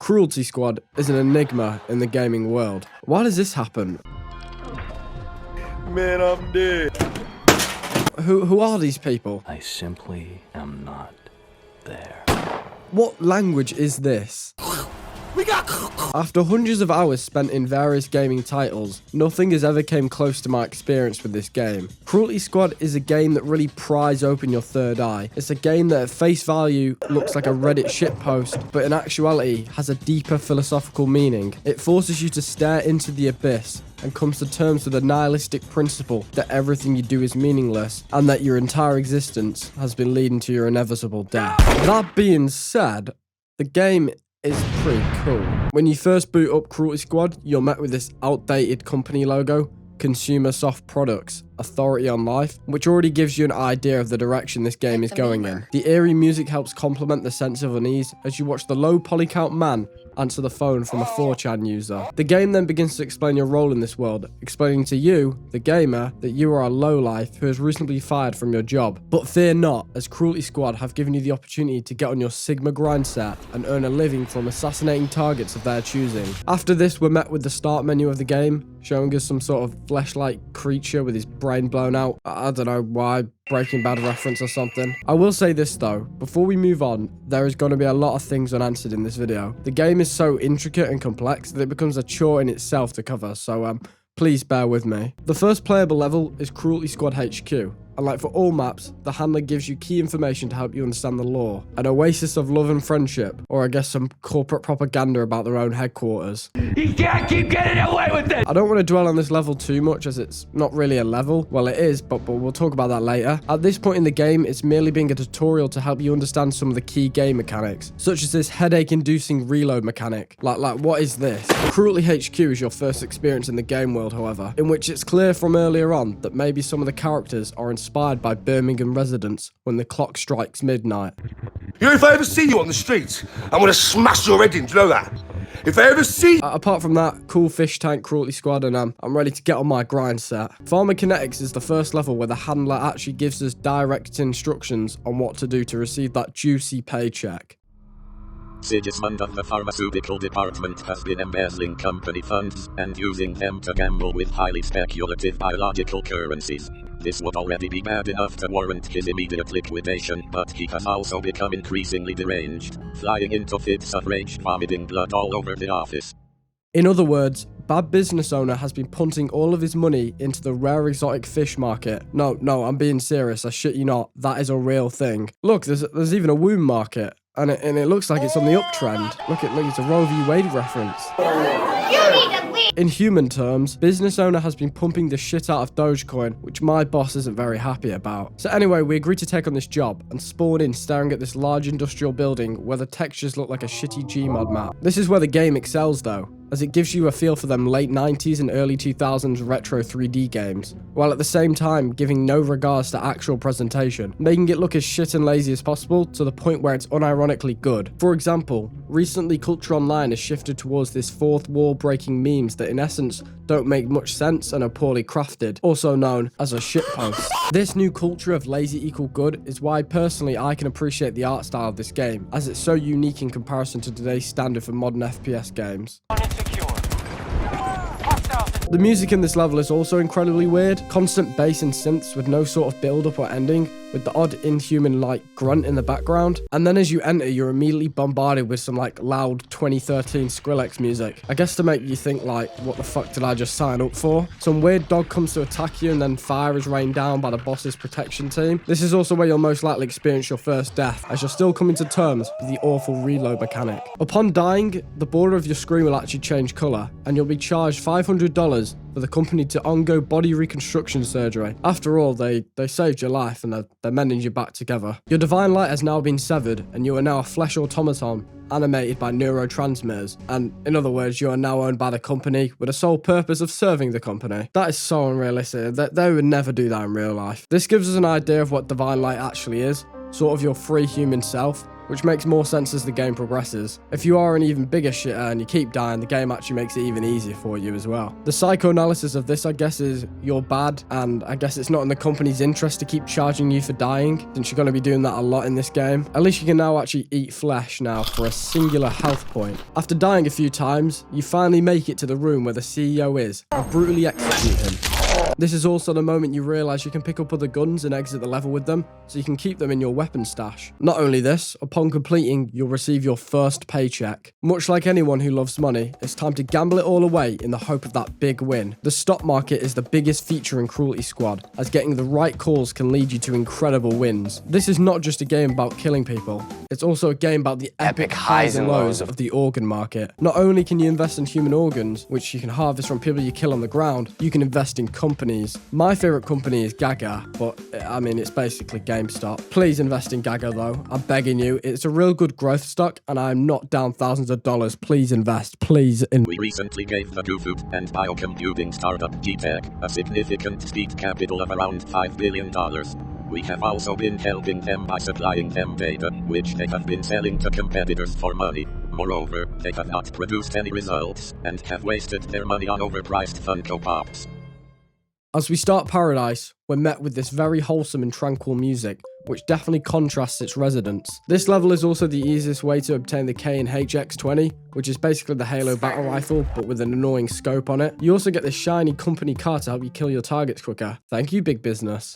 Cruelty Squad is an enigma in the gaming world. Why does this happen? Man, I'm dead. Who are these people? I simply am not there. What language is this? After hundreds of hours spent in various gaming titles, nothing has ever came close to my experience with this game. Cruelty Squad is a game that really pries open your third eye. It's a game that at face value looks like a Reddit shitpost, but in actuality has a deeper philosophical meaning. It forces you to stare into the abyss and comes to terms with the nihilistic principle that everything you do is meaningless and that your entire existence has been leading to your inevitable death. That being said, the game is pretty cool. When you first boot up Cruelty Squad, you're met with this outdated company logo, Consumer Soft Products, Authority on Life, which already gives you an idea of the direction this game is going in. The eerie music helps complement the sense of unease as you watch the low polycount man answer the phone from a 4chan user. The game then begins to explain your role in this world, explaining to you, the gamer, that you are a lowlife who has recently fired from your job. But fear not, as Cruelty Squad have given you the opportunity to get on your Sigma grind set and earn a living from assassinating targets of their choosing. After this, we're met with the start menu of the game, showing us some sort of flesh-like creature with his brain blown out. I don't know why, Breaking Bad reference or something. I will say this though, before we move on, there is going to be a lot of things unanswered in this video. The game is so intricate and complex that it becomes a chore in itself to cover, so please bear with me. The first playable level is Cruelty Squad HQ. And like for all maps, the handler gives you key information to help you understand the lore. An oasis of love and friendship, or I guess some corporate propaganda about their own headquarters. You can't keep getting away with this! I don't want to dwell on this level too much as it's not really a level. Well, it is, but we'll talk about that later. At this point in the game, it's merely being a tutorial to help you understand some of the key game mechanics, such as this headache-inducing reload mechanic. Like what is this? Cruelty HQ is your first experience in the game world, however, in which it's clear from earlier on that maybe some of the characters are inspired by Birmingham residents when the clock strikes midnight. You know, if I ever see you on the streets, I'm gonna smash your head in, do you know that? If I ever see... Apart from that, cool fish tank Cruelty Squad, and I'm ready to get on my grind set. Pharmakinetics is the first level where the handler actually gives us direct instructions on what to do to receive that juicy paycheck. Sigismund of the pharmaceutical department has been embezzling company funds and using them to gamble with highly speculative biological currencies. This would already be bad enough to warrant his immediate liquidation, but he has also become increasingly deranged, flying into fits of rage, vomiting blood all over the office. In other words, bad business owner has been punting all of his money into the rare exotic fish market. No, I'm being serious, I shit you not, that is a real thing. Look, there's even a womb market. And it looks like it's on the uptrend. Look, it's a Roe v. Wade reference. In human terms, business owner has been pumping the shit out of Dogecoin, which my boss isn't very happy about. So anyway, we agreed to take on this job and spawn in staring at this large industrial building where the textures look like a shitty Gmod map. This is where the game excels though, as it gives you a feel for them late 90s and early 2000s retro 3D games, while at the same time giving no regards to actual presentation, making it look as shit and lazy as possible to the point where it's unironically good. For example, recently Culture Online has shifted towards this fourth wall breaking memes that in essence don't make much sense and are poorly crafted, also known as a shitpost. This new culture of lazy equal good is why personally I can appreciate the art style of this game, as it's so unique in comparison to today's standard for modern FPS games. The music in this level is also incredibly weird. Constant bass and synths with no sort of build-up or ending, with the odd inhuman-like grunt in the background. And then as you enter, you're immediately bombarded with some like loud 2013 Skrillex music. I guess to make you think like, what the fuck did I just sign up for? Some weird dog comes to attack you and then fire is rained down by the boss's protection team. This is also where you'll most likely experience your first death, as you're still coming to terms with the awful reload mechanic. Upon dying, the border of your screen will actually change colour, and you'll be charged $500 for the company to undergo body reconstruction surgery. After all, they saved your life and they're mending you back together. Your divine light has now been severed and you are now a flesh automaton animated by neurotransmitters, and in other words, you are now owned by the company with the sole purpose of serving the company. That is so unrealistic. They would never do that in real life. This gives us an idea of what divine light actually is, sort of your free human self, which makes more sense as the game progresses. If you are an even bigger shitter and you keep dying, the game actually makes it even easier for you as well. The psychoanalysis of this, I guess, is you're bad, and I guess it's not in the company's interest to keep charging you for dying, since you're going to be doing that a lot in this game. At least you can now actually eat flesh now for a singular health point. After dying a few times, you finally make it to the room where the CEO is, and brutally execute him. This is also the moment you realize you can pick up other guns and exit the level with them, so you can keep them in your weapon stash. Not only this, upon completing, you'll receive your first paycheck. Much like anyone who loves money, it's time to gamble it all away in the hope of that big win. The stock market is the biggest feature in Cruelty Squad, as getting the right calls can lead you to incredible wins. This is not just a game about killing people, it's also a game about the epic highs and lows of the organ market. Not only can you invest in human organs, which you can harvest from people you kill on the ground, you can invest in companies. My favorite company is Gaga, but I mean, it's basically GameStop. Please invest in Gaga though, I'm begging you. It's a real good growth stock and I'm not down thousands of dollars. Please invest, please. We recently gave the food and biocomputing startup G-Tech a significant seed capital of around $5 billion. We have also been helping them by supplying them data, which they have been selling to competitors for money. Moreover, they have not produced any results, and have wasted their money on overpriced Funko Pops. As we start Paradise, we're met with this very wholesome and tranquil music, which definitely contrasts its residents. This level is also the easiest way to obtain the K&H-X20, which is basically the Halo battle rifle, but with an annoying scope on it. You also get this shiny company car to help you kill your targets quicker. Thank you, big business.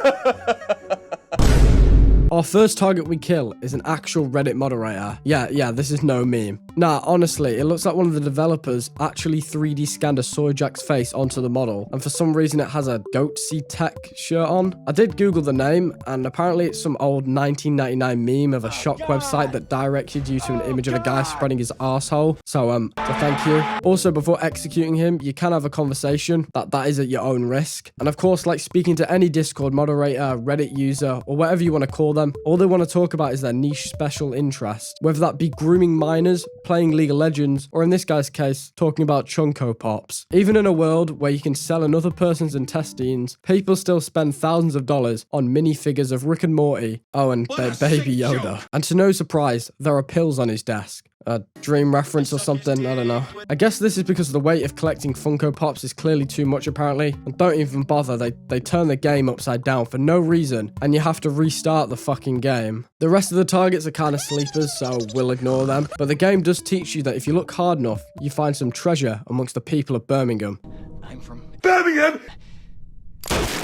Our first target we kill is an actual Reddit moderator. Yeah, this is no meme. Nah, honestly, it looks like one of the developers actually 3D scanned a Soyjak's face onto the model, and for some reason it has a Goatsy Tech shirt on. I did Google the name, and apparently it's some old 1999 meme of a shock website that directed you to an image of a guy spreading his arsehole. So thank you. Also, before executing him, you can have a conversation. That is at your own risk. And of course, like speaking to any Discord moderator, Reddit user, or whatever you want to call them, all they want to talk about is their niche special interest, whether that be grooming minors, playing League of Legends, or in this guy's case, talking about Chunko Pops. Even in a world where you can sell another person's intestines, people still spend thousands of dollars on minifigures of Rick and Morty, and Baby Yoda. And to no surprise, there are pills on his desk. A dream reference or something, I don't know. I guess this is because the weight of collecting Funko Pops is clearly too much apparently, and don't even bother, they turn the game upside down for no reason, and you have to restart the fucking game. The rest of the targets are kind of sleepers, so we'll ignore them, but the game does teach you that if you look hard enough, you find some treasure amongst the people of Birmingham. I'm from Birmingham!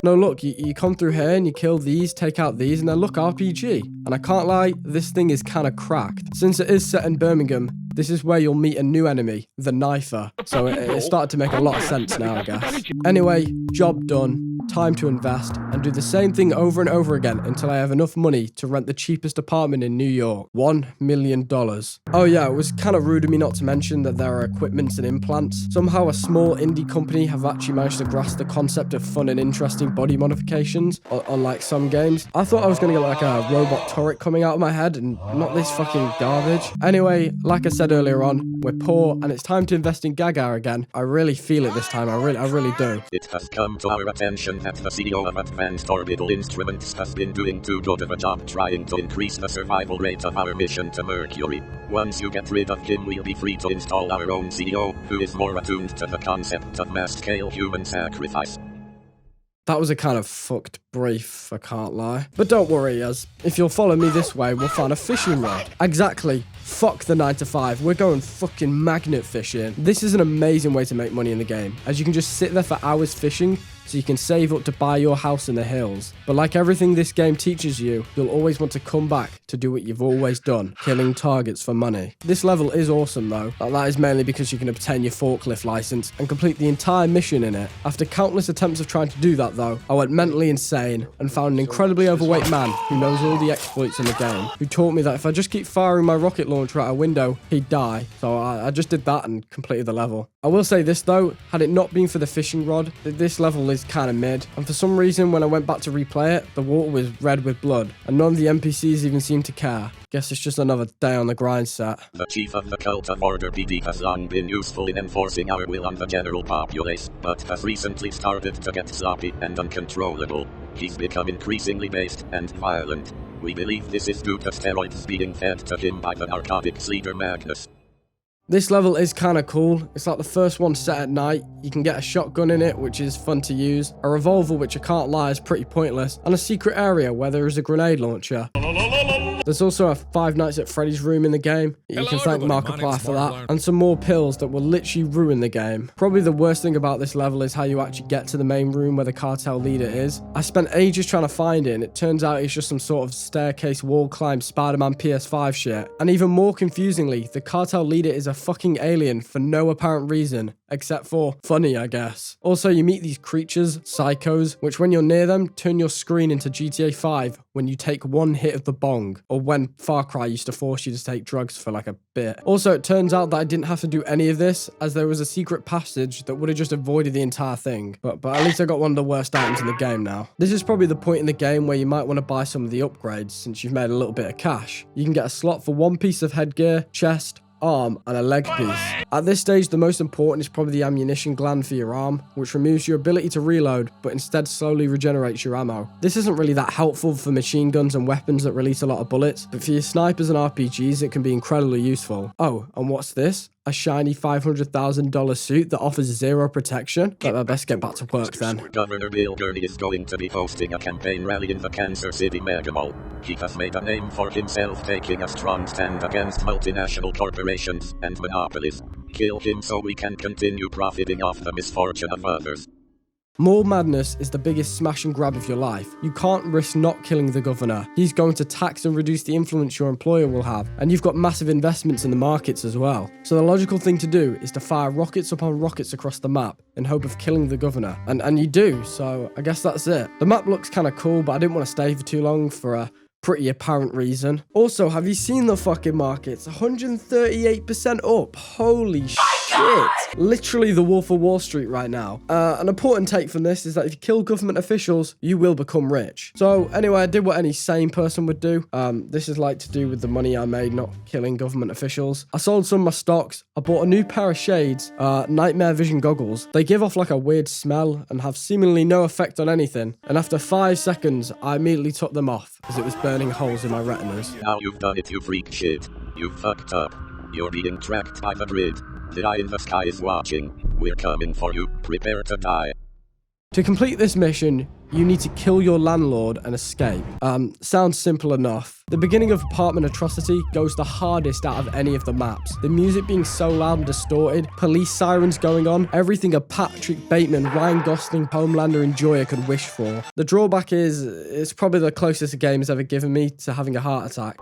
No, look, you come through here and you kill these, take out these, and then look, RPG. And I can't lie, this thing is kind of cracked. Since it is set in Birmingham, this is where you'll meet a new enemy, the Knifer. So it started to make a lot of sense now, I guess. Anyway, job done. Time to invest and do the same thing over and over again until I have enough money to rent the cheapest apartment in New York. $1 million. Oh yeah, it was kind of rude of me not to mention that there are equipments and implants. Somehow a small indie company have actually managed to grasp the concept of fun and interesting body modifications, unlike some games. I thought I was going to get like a robot turret coming out of my head and not this fucking garbage. Anyway, like I said earlier on, we're poor and it's time to invest in Gaga again. I really feel it this time, I really do. It has come to our attention that the CEO of Advanced Orbital Instruments has been doing too good of a job trying to increase the survival rate of our mission to Mercury. Once you get rid of him, we'll be free to install our own CEO, who is more attuned to the concept of mass-scale human sacrifice. That was a kind of fucked brief, I can't lie. But don't worry, as if you'll follow me this way, we'll find a fishing rod. Exactly. Fuck the 9 to 5. We're going fucking magnet fishing. This is an amazing way to make money in the game, as you can just sit there for hours fishing, so you can save up to buy your house in the hills. But like everything this game teaches you, you'll always want to come back to do what you've always done, killing targets for money. This level is awesome though. That is mainly because you can obtain your forklift license and complete the entire mission in it. After countless attempts of trying to do that though, I went mentally insane and found an incredibly overweight man who knows all the exploits in the game, who taught me that if I just keep firing my rocket launcher out a window, he'd die. So I just did that and completed the level. I will say this though, had it not been for the fishing rod, this level is kind of mid, and for some reason when I went back to replay it, the water was red with blood, and none of the NPCs even seemed to care. Guess it's just another day on the grind set. The chief of the cult of Order PD has long been useful in enforcing our will on the general populace, but has recently started to get sloppy and uncontrollable. He's become increasingly based and violent. We believe this is due to steroids being fed to him by the narcotics leader Magnus. This level is kind of cool. It's like the first one set at night. You can get a shotgun in it, which is fun to use, a revolver, which I can't lie is pretty pointless, and a secret area where there is a grenade launcher. There's also a Five Nights at Freddy's room in the game. You can thank Markiplier for that. And some more pills that will literally ruin the game. Probably the worst thing about this level is how you actually get to the main room where the cartel leader is. I spent ages trying to find it, and it turns out it's just some sort of staircase wall climb Spider-Man PS5 shit. And even more confusingly, the cartel leader is a fucking alien for no apparent reason, except for funny, I guess. Also, you meet these creatures, psychos, which when you're near them, turn your screen into GTA 5 when you take one hit of the bong, or when Far Cry used to force you to take drugs for like a bit. Also, it turns out that I didn't have to do any of this, as there was a secret passage that would have just avoided the entire thing. But at least I got one of the worst items in the game now. This is probably the point in the game where you might want to buy some of the upgrades, since you've made a little bit of cash. You can get a slot for one piece of headgear, chest, arm, and a leg piece. At this stage, the most important is probably the ammunition gland for your arm, which removes your ability to reload, but instead slowly regenerates your ammo. This isn't really that helpful for machine guns and weapons that release a lot of bullets, but for your snipers and RPGs, it can be incredibly useful. Oh, and what's this? A shiny $500,000 suit that offers zero protection? But I best get back to work then. Governor Bill Gurney is going to be hosting a campaign rally in the Kansas City Mega Mall. He has made a name for himself taking a strong stand against multinational corporations and monopolies. Kill him so we can continue profiting off the misfortune of others. More madness is the biggest smash and grab of your life. You can't risk not killing the governor. He's going to tax and reduce the influence your employer will have, and you've got massive investments in the markets as well. So the logical thing to do is to fire rockets upon rockets across the map in hope of killing the governor. And you do, so I guess that's it. The map looks kind of cool, but I didn't want to stay for too long for a pretty apparent reason. Also, have you seen the fucking markets? 138% up. Holy shit. Literally the Wolf of Wall Street right now. An important take from this is that if you kill government officials, you will become rich. So anyway, I did what any sane person would do. This is like to do with the money I made not killing government officials. I sold some of my stocks. I bought a new pair of shades, nightmare vision goggles. They give off like a weird smell and have seemingly no effect on anything. And after 5 seconds, I immediately took them off as it was burning holes in my retinas. Now you've done it, you freak shit. You fucked up. You're being tracked by the grid. The eye in the sky is watching. We're coming for you. Prepare to die. To complete this mission, you need to kill your landlord and escape. Sounds simple enough. The beginning of Apartment Atrocity goes the hardest out of any of the maps. The music being so loud and distorted, police sirens going on, everything a Patrick Bateman, Ryan Gosling, Homelander enjoyer could wish for. The drawback is, it's probably the closest the game has ever given me to having a heart attack.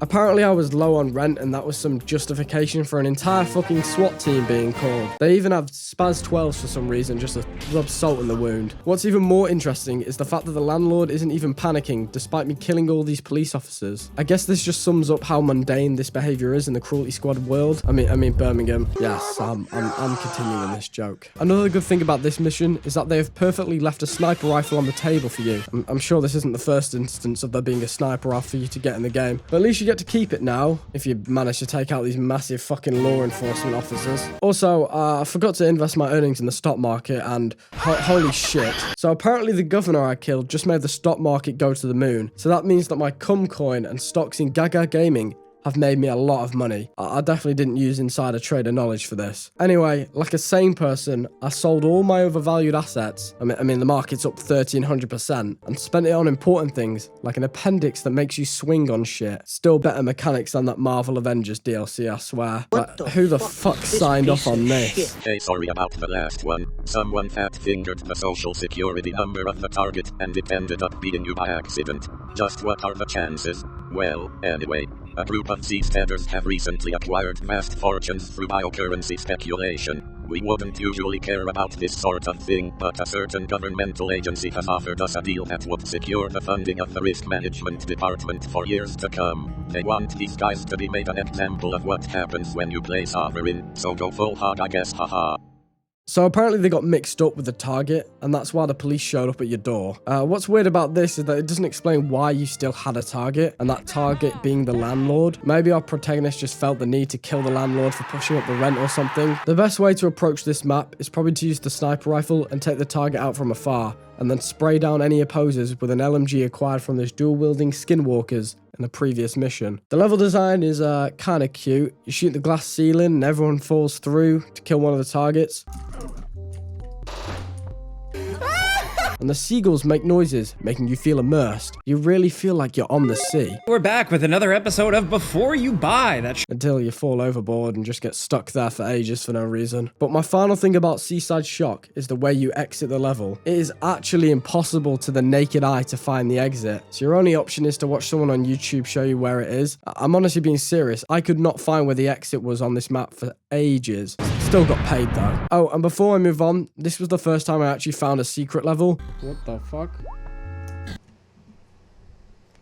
Apparently I was low on rent, and that was some justification for an entire fucking SWAT team being called. They even have Spaz 12s for some reason, just to rub salt in the wound. What's even more interesting is the fact that the landlord isn't even panicking, despite me killing all these police officers. I guess this just sums up how mundane this behavior is in the Cruelty Squad world. I mean Birmingham. Yes, I'm continuing this joke. Another good thing about this mission is that they have perfectly left a sniper rifle on the table for you. I'm sure this isn't the first instance of there being a sniper rifle for you to get in the game, but at least you get to keep it now if you manage to take out these massive fucking law enforcement officers. Also, I forgot to invest my earnings in the stock market, and holy shit. So apparently the governor I killed just made the stock market go to the moon. So that means that my cum coin and stocks in Gaga Gaming have made me a lot of money. I definitely didn't use insider trader knowledge for this. Anyway, like a sane person, I sold all my overvalued assets, I mean the market's up 1300%, and spent it on important things, like an appendix that makes you swing on shit. Still better mechanics than that Marvel Avengers DLC, I swear. But who the fuck signed off on this? Hey, sorry about the last one. Someone fat-fingered the social security number of the target, and it ended up being you by accident. Just what are the chances? Well, anyway, a group of seasteaders have recently acquired vast fortunes through biocurrency speculation. We wouldn't usually care about this sort of thing, but a certain governmental agency has offered us a deal that would secure the funding of the risk management department for years to come. They want these guys to be made an example of what happens when you play sovereign, so go full hog, I guess, haha. So apparently they got mixed up with the target, and that's why the police showed up at your door. What's weird about this is that it doesn't explain why you still had a target, and that target being the landlord. Maybe our protagonist just felt the need to kill the landlord for pushing up the rent or something. The best way to approach this map is probably to use the sniper rifle and take the target out from afar, and then spray down any opposers with an LMG acquired from those dual-wielding skinwalkers in the previous mission. The level design is kind of cute. You shoot the glass ceiling and everyone falls through to kill one of the targets. And the seagulls make noises, making you feel immersed. You really feel like you're on the sea. We're back with another episode of Before You Buy. Until you fall overboard and just get stuck there for ages for no reason. But my final thing about Seaside Shock is the way you exit the level. It is actually impossible to the naked eye to find the exit. So your only option is to watch someone on YouTube show you where it is. I'm honestly being serious. I could not find where the exit was on this map for ages. Still got paid though. Oh, and before I move on, this was the first time I actually found a secret level. What the fuck? What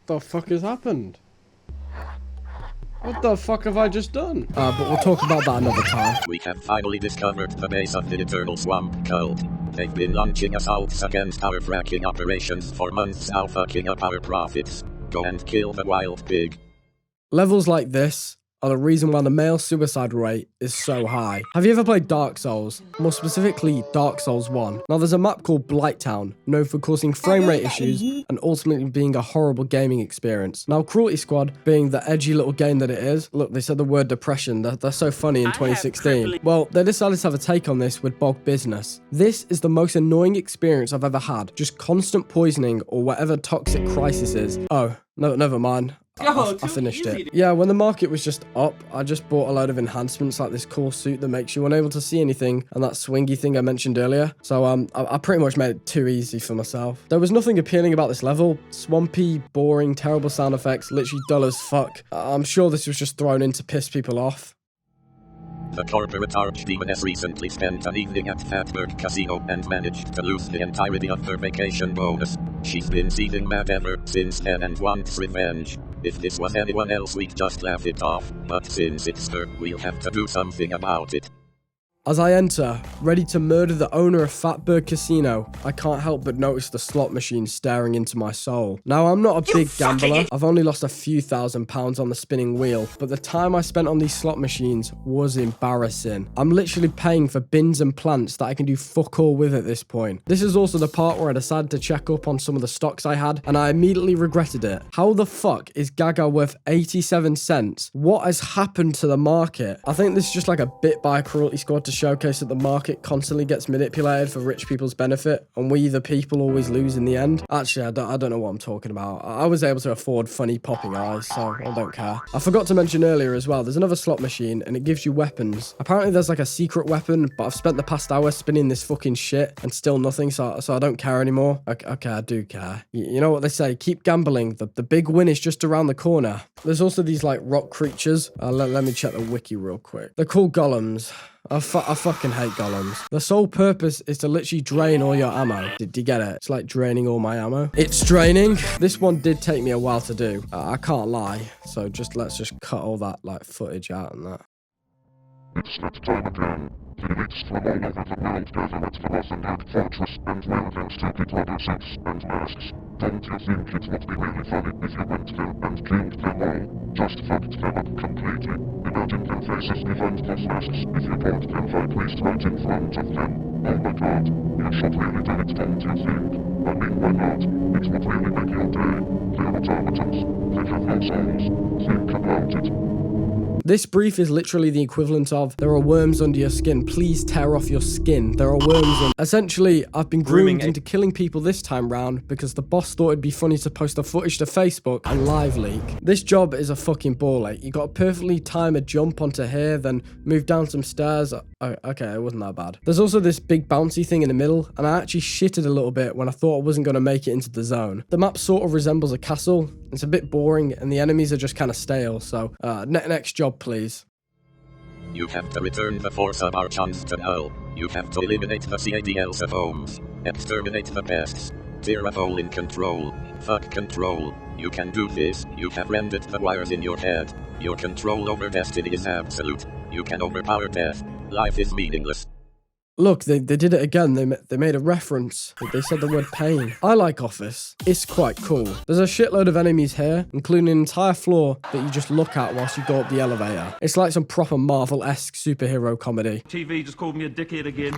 the fuck has happened? What the fuck have I just done? But we'll talk about that another time. We have finally discovered the base of the Eternal Swamp cult. They've been launching assaults against our fracking operations for months now, fucking up our profits. Go and kill the wild pig. Levels like this are the reason why the male suicide rate is so high. Have you ever played Dark Souls? More specifically, Dark Souls 1. Now there's a map called Blighttown, known for causing frame rate issues and ultimately being a horrible gaming experience. Now Cruelty Squad, being the edgy little game that it is, look, they said the word depression, they're so funny in 2016. Well, they decided to have a take on this with Bog Business. This is the most annoying experience I've ever had. Just constant poisoning or whatever toxic crisis is. Oh, no, never mind. I finished it. Yeah, when the market was just up, I just bought a load of enhancements like this cool suit that makes you unable to see anything and that swingy thing I mentioned earlier. So I pretty much made it too easy for myself. There was nothing appealing about this level. Swampy, boring, terrible sound effects, literally dull as fuck. I'm sure this was just thrown in to piss people off. The corporate archdemon has recently spent an evening at Fatberg Casino and managed to lose the entirety of her vacation bonus. She's been seething mad ever since then and wants revenge. If this was anyone else, we'd just laugh it off, but since it's her, we'll have to do something about it. As I enter, ready to murder the owner of Fatberg Casino, I can't help but notice the slot machine staring into my soul. Now, I'm not a big gambler. I've only lost a few £1,000s on the spinning wheel, but the time I spent on these slot machines was embarrassing. I'm literally paying for bins and plants that I can do fuck all with at this point. This is also the part where I decided to check up on some of the stocks I had, and I immediately regretted it. How the fuck is Gaga worth 87 cents? What has happened to the market? I think this is just like a bit by Cruelty Squad to showcase that the market constantly gets manipulated for rich people's benefit, and we the people always lose in the end. Actually, I don't know what I'm talking about. I was able to afford funny popping eyes, so I don't care. I forgot to mention earlier as well, there's another slot machine and it gives you weapons. Apparently there's like a secret weapon, but I've spent the past hour spinning this fucking shit and still nothing, so I don't care anymore. Okay, I do care. You know what they say, keep gambling. The big win is just around the corner. There's also these like rock creatures. Let me check the wiki real quick. They're called golems. I fucking hate golems. The sole purpose is to literally drain all your ammo. Did you get it? It's like draining all my ammo. It's draining. This one did take me a while to do. I can't lie. So let's just cut all that like footage out and that. It's that time again. Elites from all over the world gather at the Rothenburg Fortress and wear their stupid leather suits and masks. Don't you think it would be really funny if you went there and killed them all? Just fucked them up completely. Imagine their faces behind those masks if you brought them by priest right in front of them. Oh my god, you should really do it, don't you think? I mean, why not? It would really make your day. They're automatons. They have no souls. Think about it. This brief is literally the equivalent of, there are worms under your skin, please tear off your skin, there are worms in. Essentially, I've been groomed into killing people this time round because the boss thought it'd be funny to post the footage to Facebook and live leak. This job is a fucking ball ache. You gotta perfectly time a jump onto here, then move down some stairs. Oh, okay, it wasn't that bad. There's also this big bouncy thing in the middle, and I actually shitted a little bit when I thought I wasn't gonna make it into the zone. The map sort of resembles a castle. It's a bit boring, and the enemies are just kind of stale, so next job, please. You have to return the force of Archons to Null. You have to eliminate the CADLs of Ohms. Exterminate the pests. Tear a hole in control. Fuck control. You can do this. You have rendered the wires in your head. Your control over destiny is absolute. You can overpower death. Life is meaningless. Look, they did it again. They made a reference. They said the word pain. I like Office. It's quite cool. There's a shitload of enemies here, including an entire floor that you just look at whilst you go up the elevator. It's like some proper Marvel-esque superhero comedy. TV just called me a dickhead again.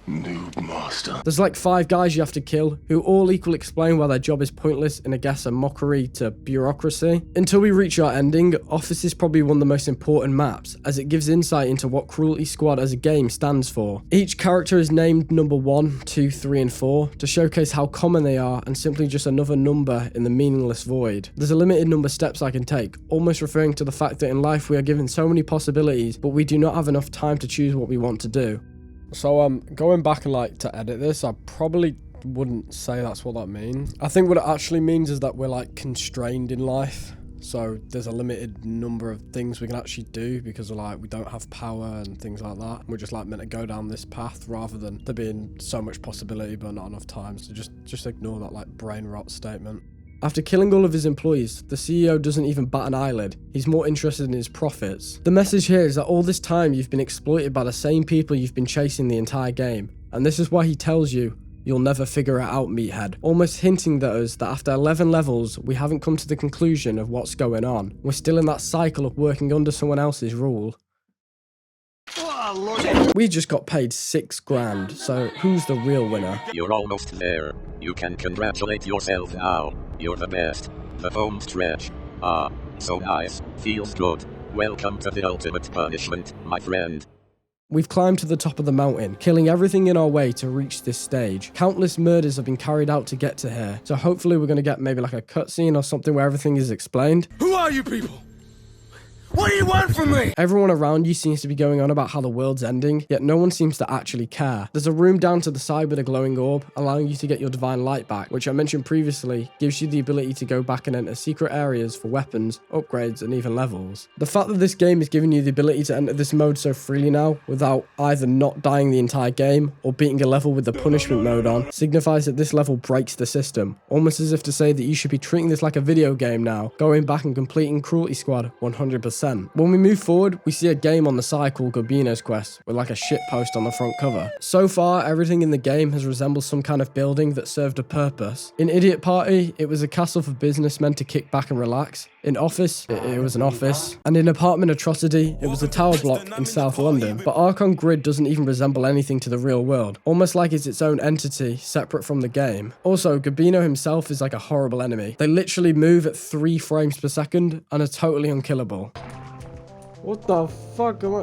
Noob master. There's like 5 guys you have to kill, who all equally explain why their job is pointless in, I guess, a mockery to bureaucracy. Until we reach our ending, Office is probably one of the most important maps, as it gives insight into what Cruelty Squad as a game stands for. Each character is named number 1, 2, 3, and 4 to showcase how common they are and simply just another number in the meaningless void. There's a limited number of steps I can take, almost referring to the fact that in life we are given so many possibilities, but we do not have enough time to choose what we want to do. So going back and like to edit this, I probably wouldn't say that's what that means. I think what it actually means is that we're like constrained in life. So there's a limited number of things we can actually do because like we don't have power and things like that. We're just like meant to go down this path rather than there being so much possibility but not enough time. So just ignore that like brain rot statement. After killing all of his employees, the CEO doesn't even bat an eyelid. He's more interested in his profits. The message here is that all this time you've been exploited by the same people you've been chasing the entire game. And this is why he tells you, you'll never figure it out, meathead. Almost hinting at us that after 11 levels, we haven't come to the conclusion of what's going on. We're still in that cycle of working under someone else's rule. We just got paid $6 grand, so who's the real winner? You're almost there. You can congratulate yourself now. You're the best. The home stretch. Ah, so nice. Feels good. Welcome to the ultimate punishment, my friend. We've climbed to the top of the mountain, killing everything in our way to reach this stage. Countless murders have been carried out to get to here, so hopefully we're going to get maybe like a cutscene or something where everything is explained. Who are you people? What do you want from me? Everyone around you seems to be going on about how the world's ending, yet no one seems to actually care. There's a room down to the side with a glowing orb, allowing you to get your divine light back, which I mentioned previously gives you the ability to go back and enter secret areas for weapons, upgrades, and even levels. The fact that this game is giving you the ability to enter this mode so freely now, without either not dying the entire game, or beating a level with the punishment mode on, signifies that this level breaks the system, almost as if to say that you should be treating this like a video game now, going back and completing Cruelty Squad 100%. When we move forward, we see a game on the side called Gabino's Quest, with like a shitpost on the front cover. So far, everything in the game has resembled some kind of building that served a purpose. In Idiot Party, it was a castle for businessmen to kick back and relax. In Office, it was an office. And in Apartment Atrocity, it was a tower block in South London. But Archon Grid doesn't even resemble anything to the real world, almost like it's its own entity, separate from the game. Also, Gabino himself is like a horrible enemy. They literally move at 3 frames per second and are totally unkillable. What the fuck am I...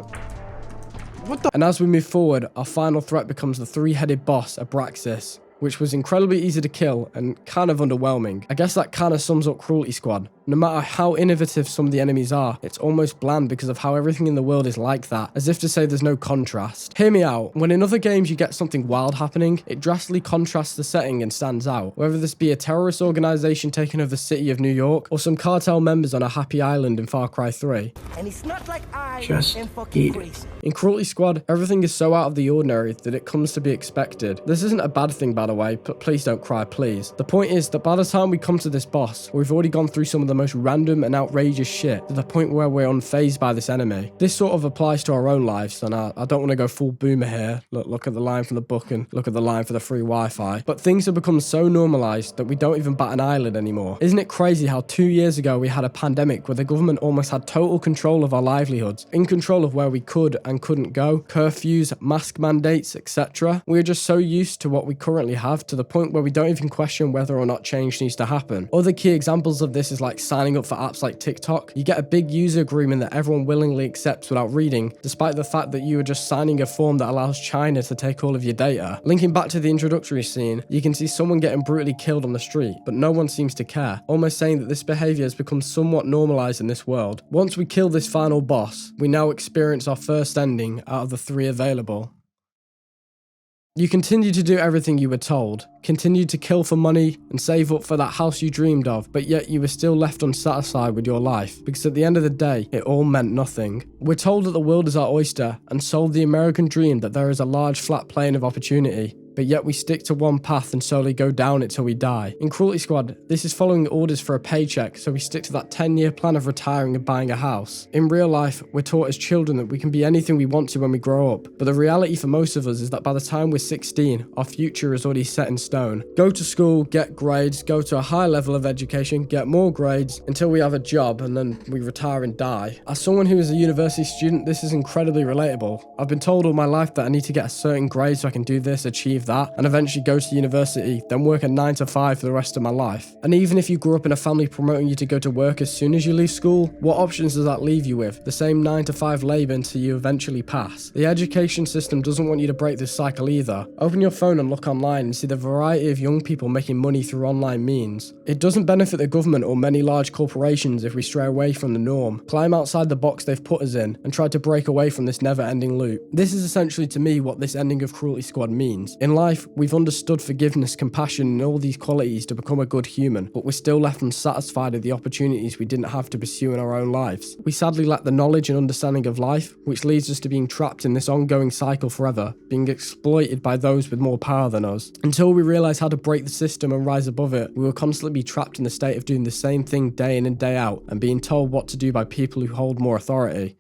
What the... And as we move forward, our final threat becomes the 3-headed boss, Abraxas, which was incredibly easy to kill and kind of underwhelming. I guess that kind of sums up Cruelty Squad. No matter how innovative some of the enemies are, it's almost bland because of how everything in the world is like that, as if to say there's no contrast. Hear me out, when in other games you get something wild happening, it drastically contrasts the setting and stands out, whether this be a terrorist organization taking over the city of New York, or some cartel members on a happy island in Far Cry 3. And it's not like I Just am fucking eat crazy. In Cruelty Squad, everything is so out of the ordinary that it comes to be expected. This isn't a bad thing, by the way, but please don't cry, please. The point is that by the time we come to this boss, we've already gone through some of the most random and outrageous shit to the point where we're unfazed by this enemy. This sort of applies to our own lives, and I don't want to go full boomer here. Look at the line from the book and look at the line for the free Wi-Fi. But things have become so normalized that we don't even bat an eyelid anymore. Isn't it crazy how 2 years ago we had a pandemic where the government almost had total control of our livelihoods, in control of where we could and couldn't go, curfews, mask mandates, etc. We're just so used to what we currently have to the point where we don't even question whether or not change needs to happen. Other key examples of this is like signing up for apps like TikTok. You get a big user agreement that everyone willingly accepts without reading, despite the fact that you are just signing a form that allows China to take all of your data. Linking back to the introductory scene, you can see someone getting brutally killed on the street, but no one seems to care, almost saying that this behavior has become somewhat normalized in this world. Once we kill this final boss, we now experience our first ending out of the 3 available. You continue to do everything you were told, continued to kill for money and save up for that house you dreamed of, but yet you were still left unsatisfied with your life, because at the end of the day, it all meant nothing. We're told that the world is our oyster, and sold the American dream that there is a large flat plane of opportunity, but yet we stick to one path and slowly go down it till we die. In Cruelty Squad, this is following orders for a paycheck, so we stick to that 10-year plan of retiring and buying a house. In real life, we're taught as children that we can be anything we want to when we grow up, but the reality for most of us is that by the time we're 16, our future is already set in stone. Go to school, get grades, go to a high level of education, get more grades, until we have a job, and then we retire and die. As someone who is a university student, this is incredibly relatable. I've been told all my life that I need to get a certain grade so I can do this, achieve that, and eventually go to university, then work a 9 to 5 for the rest of my life. And even if you grew up in a family promoting you to go to work as soon as you leave school, what options does that leave you with? The same 9 to 5 labour until you eventually pass. The education system doesn't want you to break this cycle either. Open your phone and look online and see the variety of young people making money through online means. It doesn't benefit the government or many large corporations if we stray away from the norm, climb outside the box they've put us in, and try to break away from this never-ending loop. This is essentially to me what this ending of Cruelty Squad means. In life, we've understood forgiveness, compassion, and all these qualities to become a good human, but we're still left unsatisfied with the opportunities we didn't have to pursue in our own lives. We sadly lack the knowledge and understanding of life, which leads us to being trapped in this ongoing cycle forever, being exploited by those with more power than us. Until we realise how to break the system and rise above it, we will constantly be trapped in the state of doing the same thing day in and day out, and being told what to do by people who hold more authority.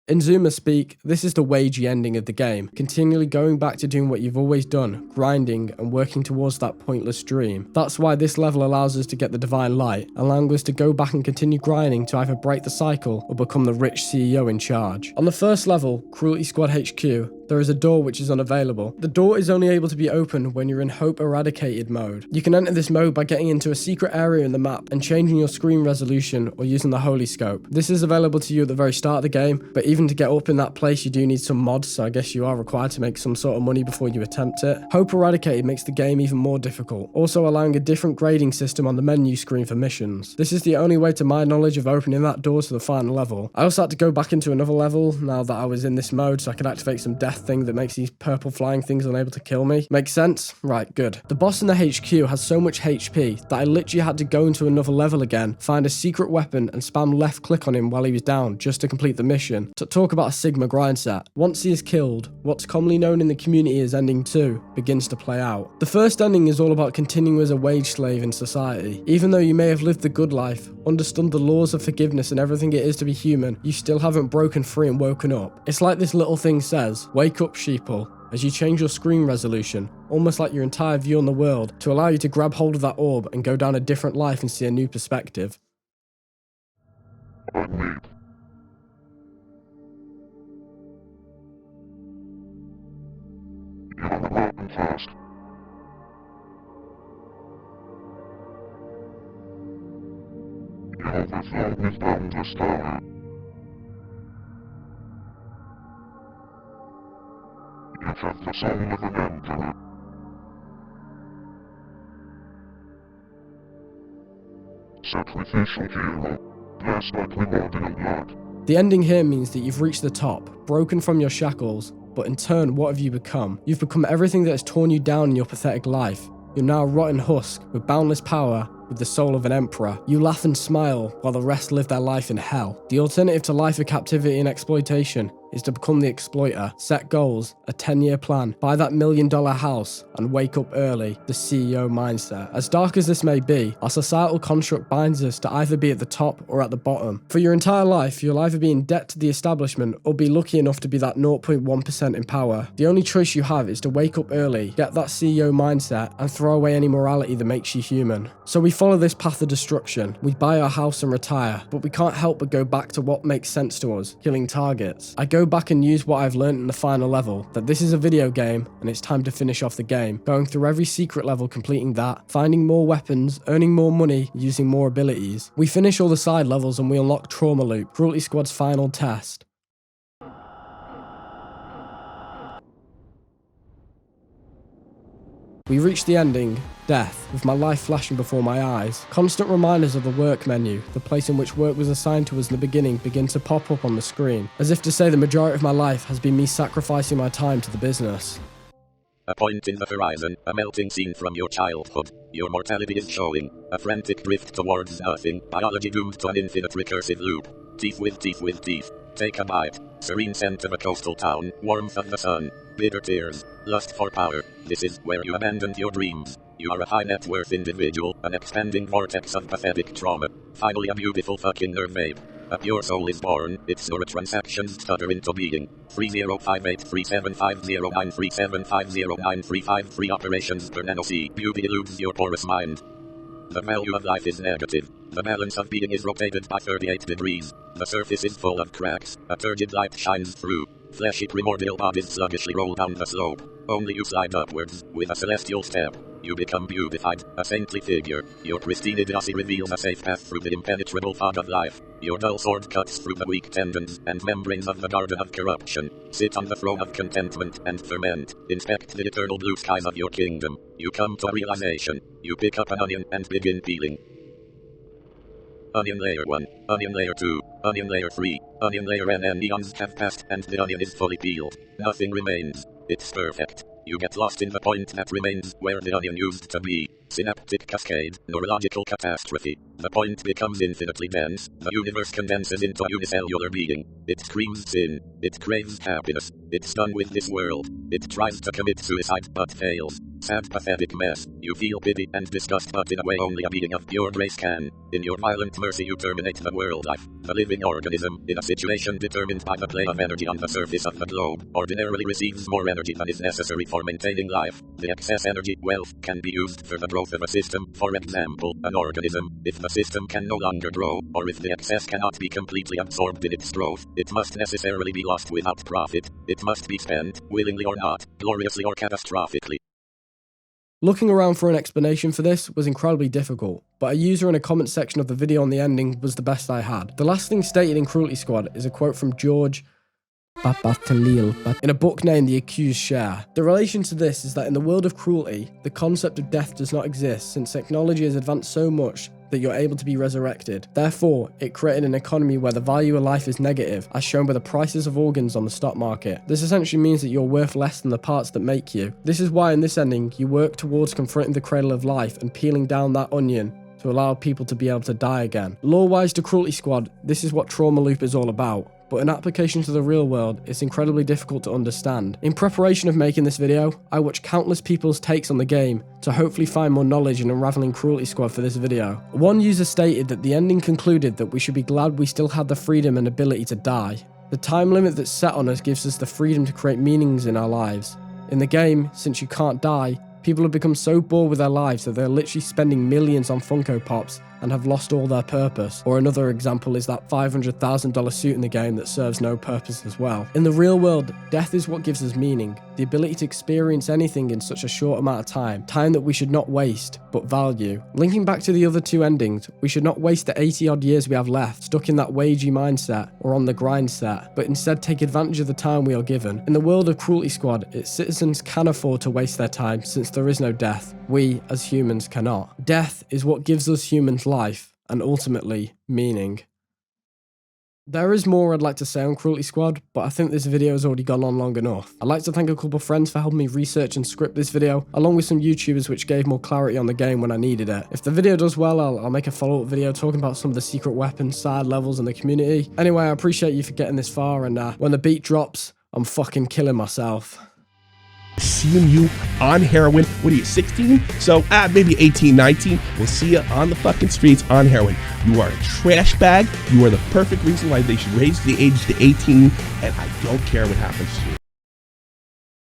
In Zuma speak, this is the wagey ending of the game, continually going back to doing what you've always done, grinding and working towards that pointless dream. That's why this level allows us to get the divine light, allowing us to go back and continue grinding to either break the cycle or become the rich CEO in charge. On the first level, Cruelty Squad HQ, there is a door which is unavailable. The door is only able to be opened when you're in Hope Eradicated mode. You can enter this mode by getting into a secret area in the map and changing your screen resolution or using the Holy Scope. This is available to you at the very start of the game, but even to get up in that place you do need some mods, so I guess you are required to make some sort of money before you attempt it. Hope Eradicated makes the game even more difficult, also allowing a different grading system on the menu screen for missions. This is the only way to my knowledge of opening that door to the final level. I also had to go back into another level now that I was in this mode so I could activate some death thing that makes these purple flying things unable to kill me. Makes sense? Right, good. The boss in the HQ has so much HP that I literally had to go into another level again, find a secret weapon and spam left click on him while he was down just to complete the mission. To talk about a Sigma grind set. Once he is killed, what's commonly known in the community as ending 2 begins to play out. The first ending is all about continuing as a wage slave in society. Even though you may have lived the good life, understood the laws of forgiveness and everything it is to be human, you still haven't broken free and woken up. It's like this little thing says, wake up sheeple, as you change your screen resolution, almost like your entire view on the world, to allow you to grab hold of that orb and go down a different life and see a new perspective. Fast. You overflow with boundless power. You have the soul of an emperor. Sacrificial hero, blessed by primordial blood. The ending here means that you've reached the top, broken from your shackles, but in turn, what have you become? You've become everything that has torn you down in your pathetic life. You're now a rotten husk with boundless power, with the soul of an emperor. You laugh and smile while the rest live their life in hell. The alternative to life of captivity and exploitation is to become the exploiter, set goals, a 10-year plan, buy that $1 million house, and wake up early, the CEO mindset. As dark as this may be, our societal construct binds us to either be at the top or at the bottom. For your entire life, you'll either be in debt to the establishment or be lucky enough to be that 0.1% in power. The only choice you have is to wake up early, get that CEO mindset, and throw away any morality that makes you human. So we follow this path of destruction. We buy our house and retire, but we can't help but go back to what makes sense to us, killing targets. I go back and use what I've learned in the final level, that this is a video game and it's time to finish off the game, going through every secret level, completing that, finding more weapons, earning more money, using more abilities. We finish all the side levels and we unlock Trauma Loop, Cruelty Squad's final test. We reach the ending, death, with my life flashing before my eyes. Constant reminders of the work menu, the place in which work was assigned to us in the beginning, begin to pop up on the screen, as if to say the majority of my life has been me sacrificing my time to the business. A point in the horizon, a melting scene from your childhood. Your mortality is showing. A frantic drift towards nothing. Biology doomed to an infinite recursive loop. Teeth with teeth with teeth. Take a bite. Serene scent of a coastal town. Warmth of the sun. Bitter tears. Lust for power. This is where you abandoned your dreams. You are a high net worth individual. An expanding vortex of pathetic trauma. Finally a beautiful fucking nerve vape. A pure soul is born, its neurotransactions stutter into being. 3058375093750935 operations per nanoc. Beauty eludes your porous mind. The value of life is negative. The balance of being is rotated by 38 degrees. The surface is full of cracks. A turgid light shines through. Fleshy primordial bodies sluggishly roll down the slope. Only you slide upwards, with a celestial step. You become beautified, a saintly figure. Your pristine idiocy reveals a safe path through the impenetrable fog of life. Your dull sword cuts through the weak tendons and membranes of the garden of corruption. Sit on the throne of contentment and ferment. Inspect the eternal blue skies of your kingdom. You come to a realization. You pick up an onion and begin peeling. Onion layer 1, onion layer 2, onion layer 3, onion layer n eons have passed and the onion is fully peeled. Nothing remains. It's perfect. You get lost in the point that remains where the onion used to be. Synaptic cascade, neurological catastrophe. The point becomes infinitely dense. The universe condenses into a unicellular being. It screams sin. It craves happiness. It's done with this world. It tries to commit suicide but fails. Sad pathetic mess. You feel pity and disgust but in a way only a being of pure grace can. In your violent mercy you terminate the world life. The living organism, in a situation determined by the play of energy on the surface of the globe, ordinarily receives more energy than is necessary for maintaining life. The excess energy, wealth, can be used for the growth of a system, for example, an organism. If the system can no longer grow, or if the excess cannot be completely absorbed in its growth, it must necessarily be lost without profit. It must be spent, willingly or not, gloriously or catastrophically. Looking around for an explanation for this was incredibly difficult, but a user in a comment section of the video on the ending was the best I had. The last thing stated in Cruelty Squad is a quote from George in a book named The Accused Share. The relation to this is that in the world of cruelty, the concept of death does not exist since technology has advanced so much that you're able to be resurrected. Therefore, it created an economy where the value of life is negative, as shown by the prices of organs on the stock market. This essentially means that you're worth less than the parts that make you. This is why in this ending, you work towards confronting the cradle of life and peeling down that onion to allow people to be able to die again. Lore-wise to Cruelty Squad, this is what Trauma Loop is all about. But in application to the real world, it's incredibly difficult to understand. In preparation of making this video, I watched countless people's takes on the game to hopefully find more knowledge in unraveling Cruelty Squad for this video. One user stated that the ending concluded that we should be glad we still had the freedom and ability to die. The time limit that's set on us gives us the freedom to create meanings in our lives. In the game, since you can't die, people have become so bored with their lives that they're literally spending millions on Funko Pops and have lost all their purpose. Or another example is that $500,000 suit in the game that serves no purpose as well. In the real world, death is what gives us meaning, the ability to experience anything in such a short amount of time that we should not waste, but value. Linking back to the other two endings, we should not waste the 80 odd years we have left, stuck in that wagey mindset or on the grind set, but instead take advantage of the time we are given. In the world of Cruelty Squad, its citizens can afford to waste their time since there is no death. We, as humans, cannot. Death is what gives us humans life, and ultimately, meaning. There is more I'd like to say on Cruelty Squad, but I think this video has already gone on long enough. I'd like to thank a couple of friends for helping me research and script this video, along with some YouTubers which gave more clarity on the game when I needed it. If the video does well, I'll make a follow-up video talking about some of the secret weapons, side levels, and the community. Anyway, I appreciate you for getting this far, and when the beat drops, I'm fucking killing myself. Seeing you on heroin. What are you, 16? So maybe 18, 19. We'll see you on the fucking streets on heroin. You are a trash bag. You are the perfect reason why they should raise the age to 18, and I don't care what happens to you.